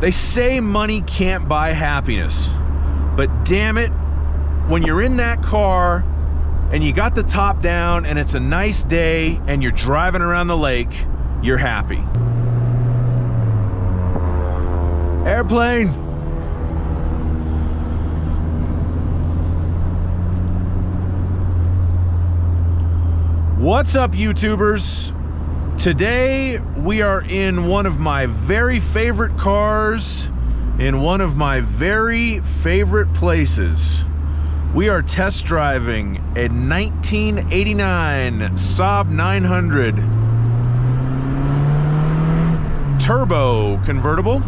They say money can't buy happiness, but damn it, when you're in that car and you got the top down and it's a nice day and you're driving around the lake, you're happy. Airplane. What's up, YouTubers? Today we are in one of my very favorite cars in one of my very favorite places. We are test driving a 1989 Saab 900 Turbo Convertible,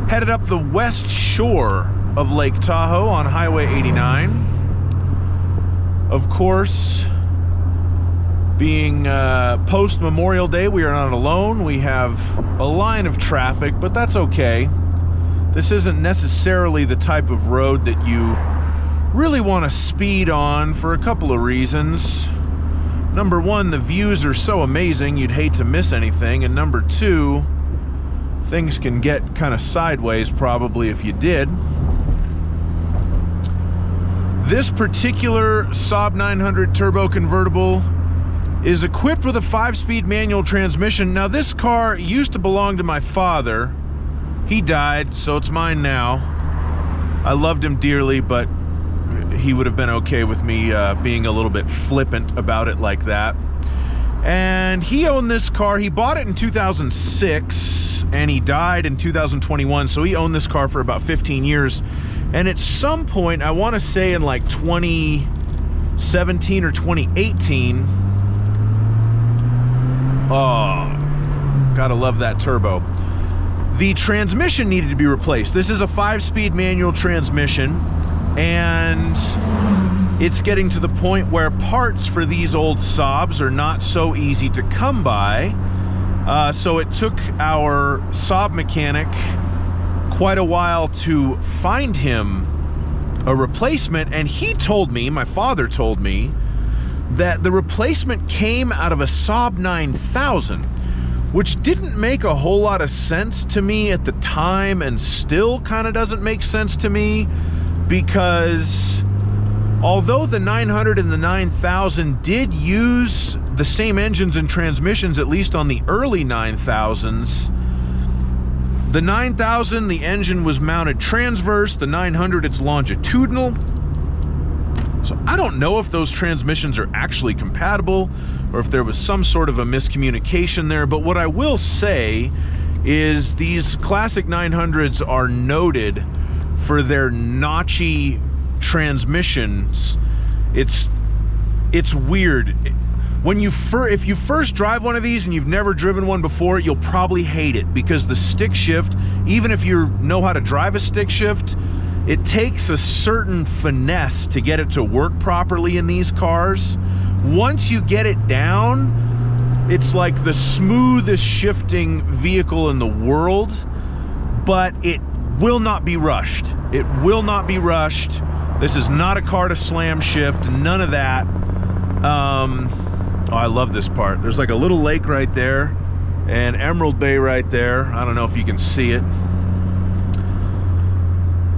headed up the west shore of Lake Tahoe on Highway 89. Of course, being post-Memorial Day, we are not alone. We have a line of traffic, but that's okay. This isn't necessarily the type of road that you really want to speed on for a couple of reasons. Number one, the views are so amazing you'd hate to miss anything, and number two, things can get kind of sideways probably if you did. This particular Saab 900 Turbo Convertible is equipped with a 5-speed manual transmission. Now, this car used to belong to my father. He died, so it's mine now. I loved him dearly, but he would have been okay with me being a little bit flippant about it like that. And he owned this car. He bought it in 2006, and he died in 2021, so he owned this car for about 15 years. And at some point, I want to say in like 2017 or 2018, oh, gotta love that turbo. The transmission needed to be replaced. This is a 5-speed manual transmission, and it's getting to the point where parts for these old Saabs are not so easy to come by. So it took our Saab mechanic quite a while to find him a replacement, and he told me, my father told me, that the replacement came out of a Saab 9000, which didn't make a whole lot of sense to me at the time, and still kind of doesn't make sense to me, because although the 900 and the 9000 did use the same engines and transmissions, at least on the early 9000s, the 9000, the engine was mounted transverse, the 900, it's longitudinal. So I don't know if those transmissions are actually compatible or if there was some sort of a miscommunication there, but what I will say is these classic 900s are noted for their notchy transmissions. It's weird. When if you first drive one of these and you've never driven one before, you'll probably hate it, because the stick shift, even if you know how to drive a stick shift, it takes a certain finesse to get it to work properly in these cars. Once you get it down, it's like the smoothest shifting vehicle in the world, but it will not be rushed. It will not be rushed. This is not a car to slam shift, none of that. Oh, I love this part. There's like a little lake right there and Emerald Bay right there. I don't know if you can see it.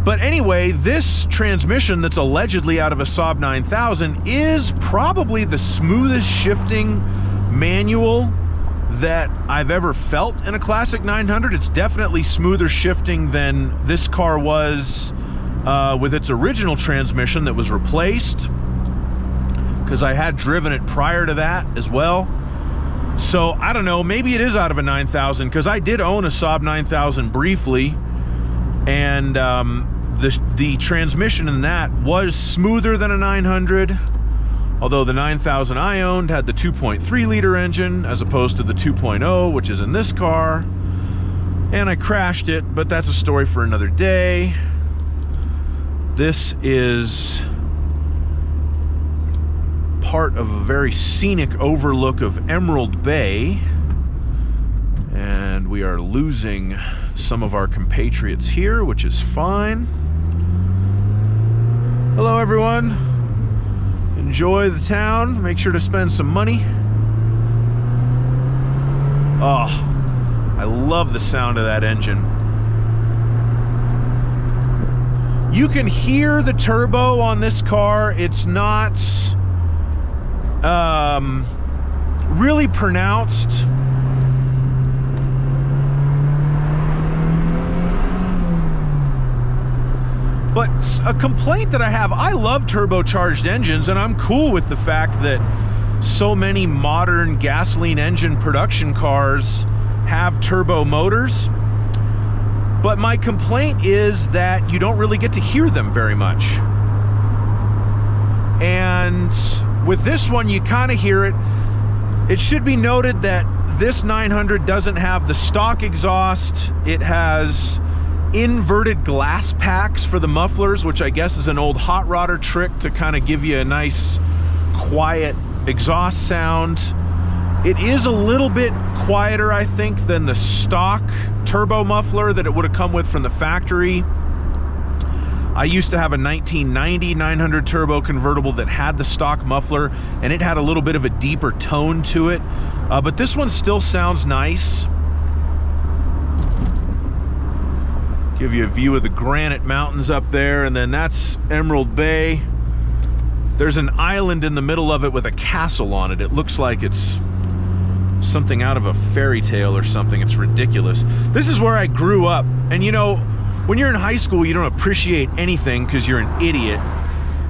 But anyway, this transmission that's allegedly out of a Saab 9000 is probably the smoothest shifting manual that I've ever felt in a classic 900. It's definitely smoother shifting than this car was with its original transmission that was replaced, because I had driven it prior to that as well. So I don't know, maybe it is out of a 9000, because I did own a Saab 9000 briefly, and the transmission in that was smoother than a 900, although the 9000 I owned had the 2.3 liter engine as opposed to the 2.0, which is in this car, and I crashed it, but that's a story for another day. This is part of a very scenic overlook of Emerald Bay, and we are losing some of our compatriots here, which is fine. Hello, everyone. Enjoy the town. Make sure to spend some money. Oh, I love the sound of that engine. You can hear the turbo on this car. It's not really pronounced. But a complaint that I have, I love turbocharged engines, and I'm cool with the fact that so many modern gasoline engine production cars have turbo motors. But my complaint is that you don't really get to hear them very much. And with this one, you kind of hear it. It should be noted that this 900 doesn't have the stock exhaust. It has inverted glass packs for the mufflers, which I guess is an old hot rodder trick to kind of give you a nice quiet exhaust sound. It is a little bit quieter, I think, than the stock turbo muffler that it would have come with from the factory. I used to have a 1990 900 turbo convertible that had the stock muffler, and it had a little bit of a deeper tone to it, but this one still sounds nice. Give you a view of the Granite Mountains up there, and then that's Emerald Bay. There's an island in the middle of it with a castle on it. It looks like it's something out of a fairy tale or something. It's ridiculous. This is where I grew up, and you know, when you're in high school, you don't appreciate anything because you're an idiot.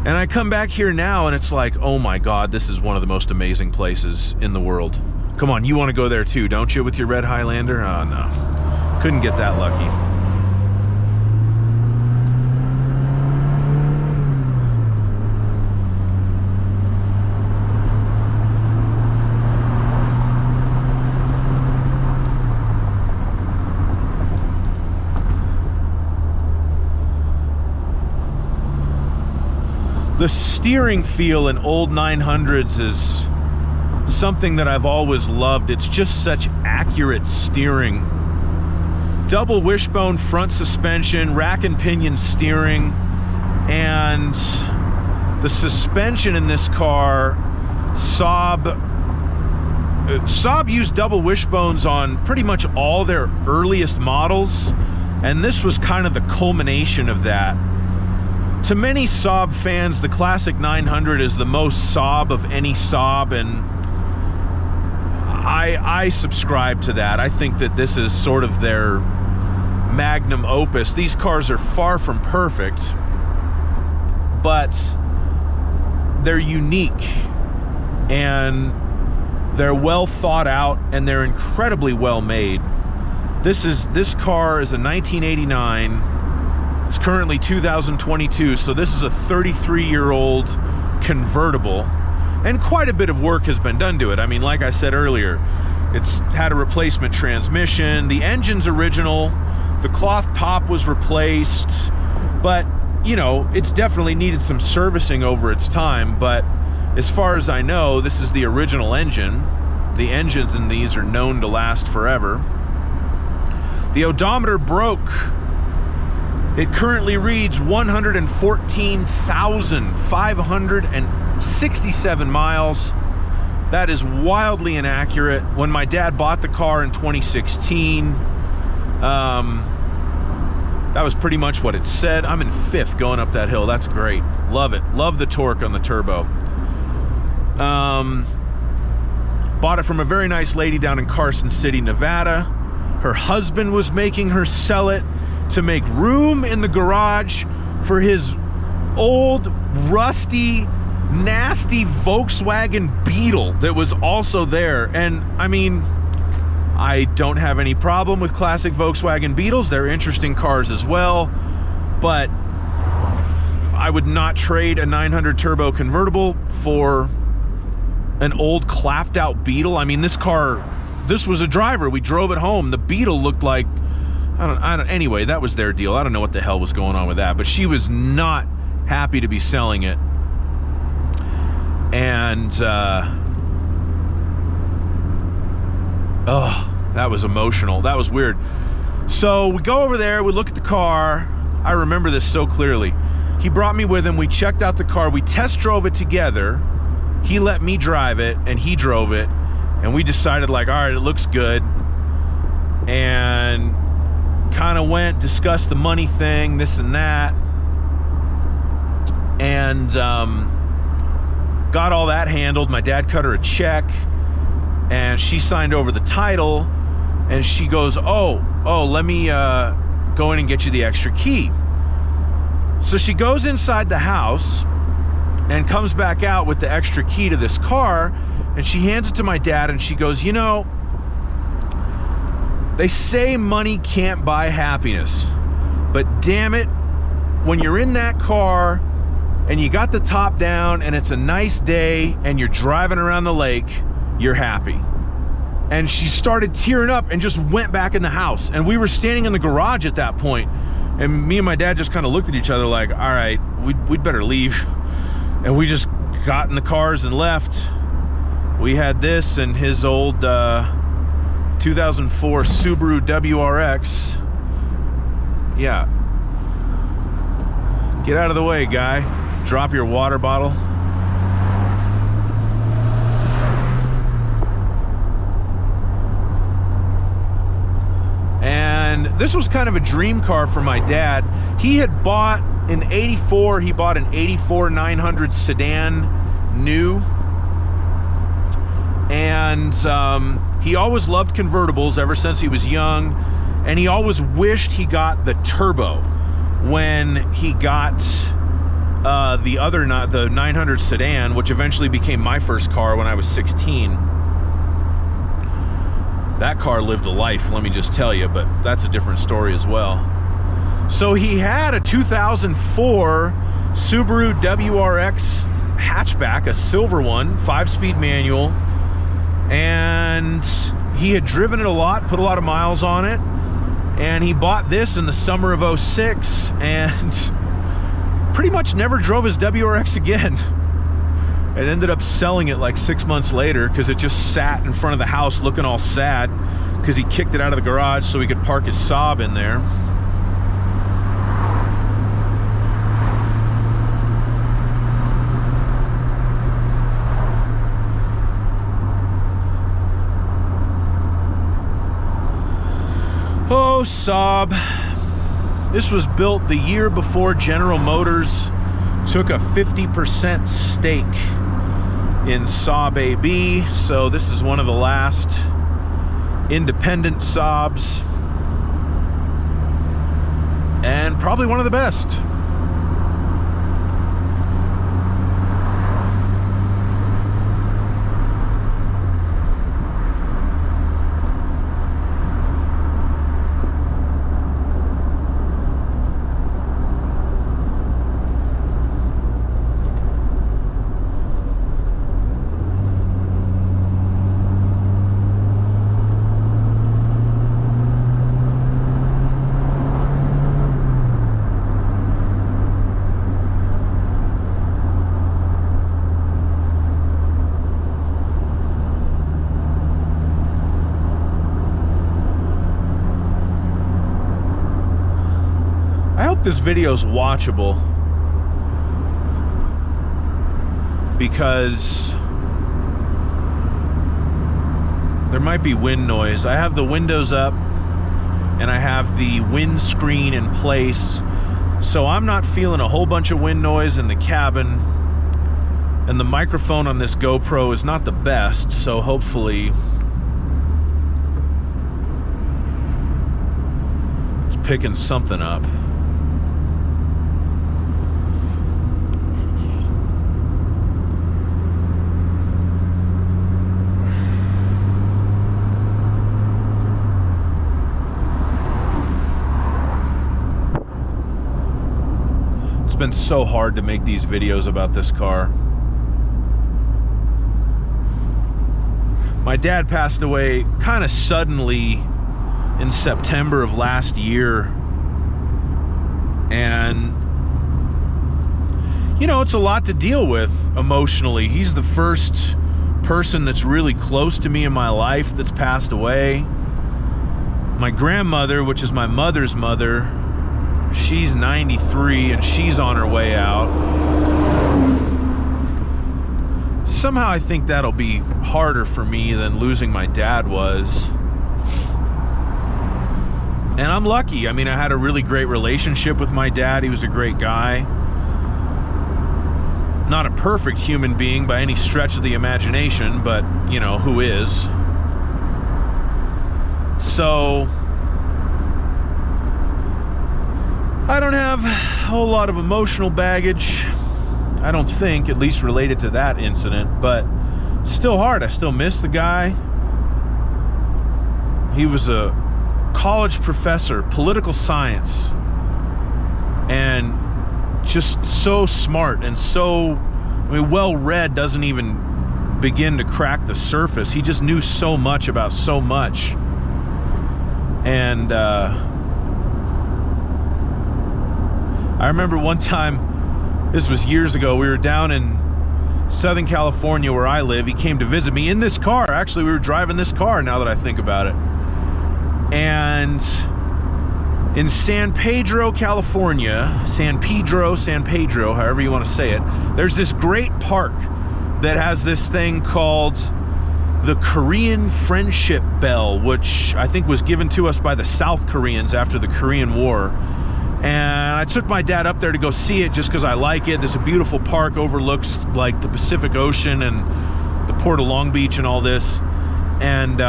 And I come back here now, and it's like, oh my God, this is one of the most amazing places in the world. Come on, you want to go there too, don't you, with your red Highlander? Oh no, couldn't get that lucky. The steering feel in old 900s is something that I've always loved. It's just such accurate steering. Double wishbone front suspension, rack and pinion steering, and the suspension in this car, Saab used double wishbones on pretty much all their earliest models, and this was kind of the culmination of that. To many Saab fans, the classic 900 is the most Saab of any Saab, and I subscribe to that. I think that this is sort of their magnum opus. These cars are far from perfect, but they're unique, and they're well thought out, and they're incredibly well made. This car is a 1989. It's currently 2022, so this is a 33-year-old convertible, and quite a bit of work has been done to it. I mean, like I said earlier, it's had a replacement transmission. The engine's original. The cloth top was replaced, but, you know, it's definitely needed some servicing over its time, but as far as I know, this is the original engine. The engines in these are known to last forever. The odometer broke. It currently reads 114,567 miles. That is wildly inaccurate. When my dad bought the car in 2016, that was pretty much what it said. I'm in fifth going up that hill. That's great. Love it. Love the torque on the turbo. Bought it from a very nice lady down in Carson City, Nevada. Her husband was making her sell it to make room in the garage for his old, rusty, nasty Volkswagen Beetle that was also there. And I mean, I don't have any problem with classic Volkswagen Beetles. They're interesting cars as well, but I would not trade a 900 turbo convertible for an old clapped out Beetle. I mean, this car, this was a driver. We drove it home. The Beetle looked like, anyway, that was their deal. I don't know what the hell was going on with that, but she was not happy to be selling it. And, oh, that was emotional. That was weird. So we go over there, we look at the car. I remember this so clearly. He brought me with him. We checked out the car. We test drove it together. He let me drive it, and he drove it. And we decided, like, all right, it looks good. And kind of discussed the money thing, this and that. And got all that handled. My dad cut her a check, and she signed over the title, and she goes, oh, let me go in and get you the extra key. So she goes inside the house and comes back out with the extra key to this car, and she hands it to my dad, and she goes, you know, they say money can't buy happiness, but damn it, when you're in that car and you got the top down and it's a nice day and you're driving around the lake, you're happy. And she started tearing up and just went back in the house. And we were standing in the garage at that point, and me and my dad just kind of looked at each other like, all right, we'd better leave. And we just got in the cars and left. We had this and his old 2004 Subaru WRX. Yeah. Get out of the way, guy. Drop your water bottle. And this was kind of a dream car for my dad. He had bought in '84, he bought an '84 900 sedan new. And he always loved convertibles ever since he was young. And he always wished he got the turbo when he got the 900 sedan, which eventually became my first car when I was 16. That car lived a life, let me just tell you, but that's a different story as well. So he had a 2004 Subaru WRX hatchback, a silver one, 5-speed manual, and he had driven it a lot, put a lot of miles on it, and he bought this in the summer of '06 and pretty much never drove his WRX again. And ended up selling it like 6 months later because it just sat in front of the house looking all sad because he kicked it out of the garage so he could park his Saab in there. Oh, Saab. This was built the year before General Motors took a 50% stake in Saab AB, so this is one of the last independent Saabs, and probably one of the best. This video's watchable because there might be wind noise. I have the windows up and I have the windscreen in place, so I'm not feeling a whole bunch of wind noise in the cabin, and the microphone on this GoPro is not the best, so hopefully it's picking something up. It's been so hard to make these videos about this car. My dad passed away kind of suddenly in September of last year, and you know, it's a lot to deal with emotionally. He's the first person that's really close to me in my life that's passed away. My grandmother, which is my mother's mother, she's 93 and she's on her way out. Somehow I think that'll be harder for me than losing my dad was. And I'm lucky. I mean, I had a really great relationship with my dad. He was a great guy. Not a perfect human being by any stretch of the imagination, but, you know, who is? So, I don't have a whole lot of emotional baggage, I don't think, at least related to that incident, but still hard. I still miss the guy. He was a college professor, political science, and just so smart and so, I mean, well-read doesn't even begin to crack the surface. He just knew so much about so much. And I remember one time, this was years ago, we were down in Southern California where I live. He came to visit me in this car. Actually, we were driving this car, now that I think about it. And in San Pedro, California, San Pedro, however you want to say it, there's this great park that has this thing called the Korean Friendship Bell, which I think was given to us by the South Koreans after the Korean War. And I took my dad up there to go see it just because I like it. There's a beautiful park, overlooks like the Pacific Ocean and the Port of Long Beach and all this. And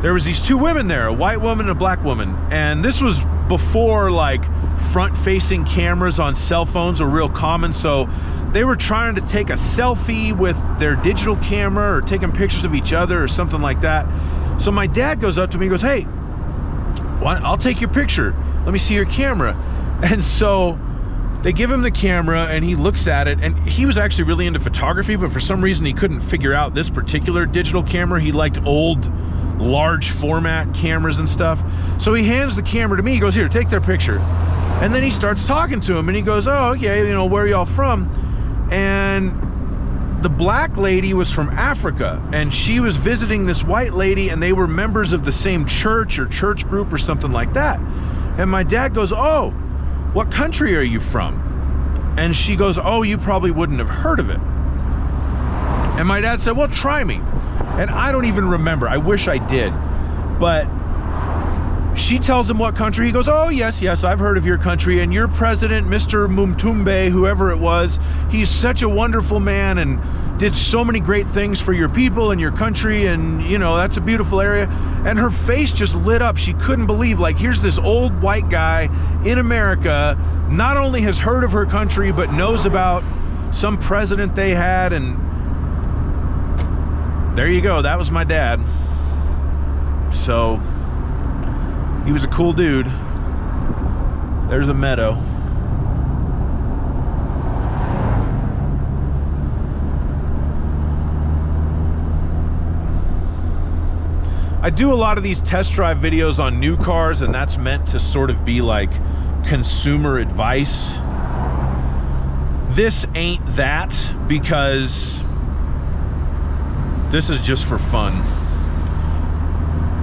there was these two women there, a white woman and a black woman. And this was before like front-facing cameras on cell phones were real common. So they were trying to take a selfie with their digital camera or taking pictures of each other or something like that. So my dad goes up to me and goes, "Hey, I'll take your picture. Let me see your camera." And so they give him the camera and he looks at it, and he was actually really into photography, but for some reason he couldn't figure out this particular digital camera. He liked old, large format cameras and stuff. So he hands the camera to me. He goes, "Here, take their picture." And then he starts talking to him and he goes, "Oh, okay, you know, where are y'all from?" And the black lady was from Africa, and she was visiting this white lady, and they were members of the same church or church group or something like that. And my dad goes, "Oh, what country are you from?" And she goes, "Oh, you probably wouldn't have heard of it." And my dad said, "Well, try me." And I don't even remember. I wish I did. But she tells him what country. He goes, "Oh, yes, I've heard of your country. And your president, Mr. Mumtumbe, whoever it was, he's such a wonderful man and did so many great things for your people and your country. And, you know, that's a beautiful area." And her face just lit up. She couldn't believe, like, here's this old white guy in America, not only has heard of her country, but knows about some president they had. And there you go. That was my dad. So he was a cool dude. There's a meadow. I do a lot of these test drive videos on new cars, and that's meant to sort of be like consumer advice. This ain't that, because this is just for fun.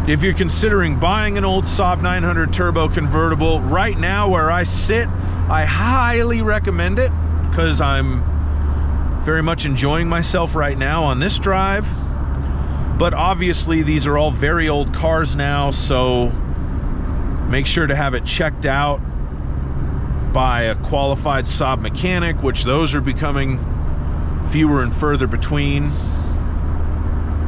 If you're considering buying an old Saab 900 Turbo Convertible, right now where I sit, I highly recommend it, because I'm very much enjoying myself right now on this drive. But obviously these are all very old cars now, so make sure to have it checked out by a qualified Saab mechanic, which those are becoming fewer and further between.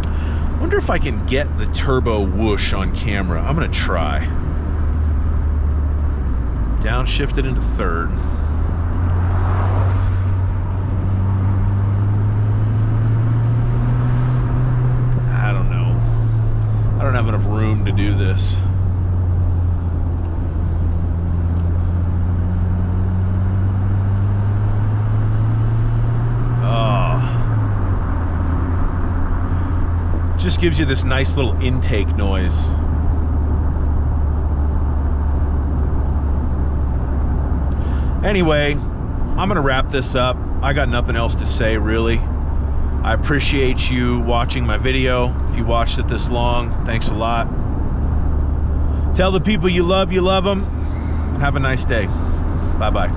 I wonder if I can get the turbo whoosh on camera. I'm gonna try. Downshift it into third. I don't know. I don't have enough room to do this. Just gives you this nice little intake noise. Anyway, I'm gonna wrap this up. I got nothing else to say, really. I appreciate you watching my video. If you watched it this long, thanks a lot. Tell the people you love them. Have a nice day. Bye-bye.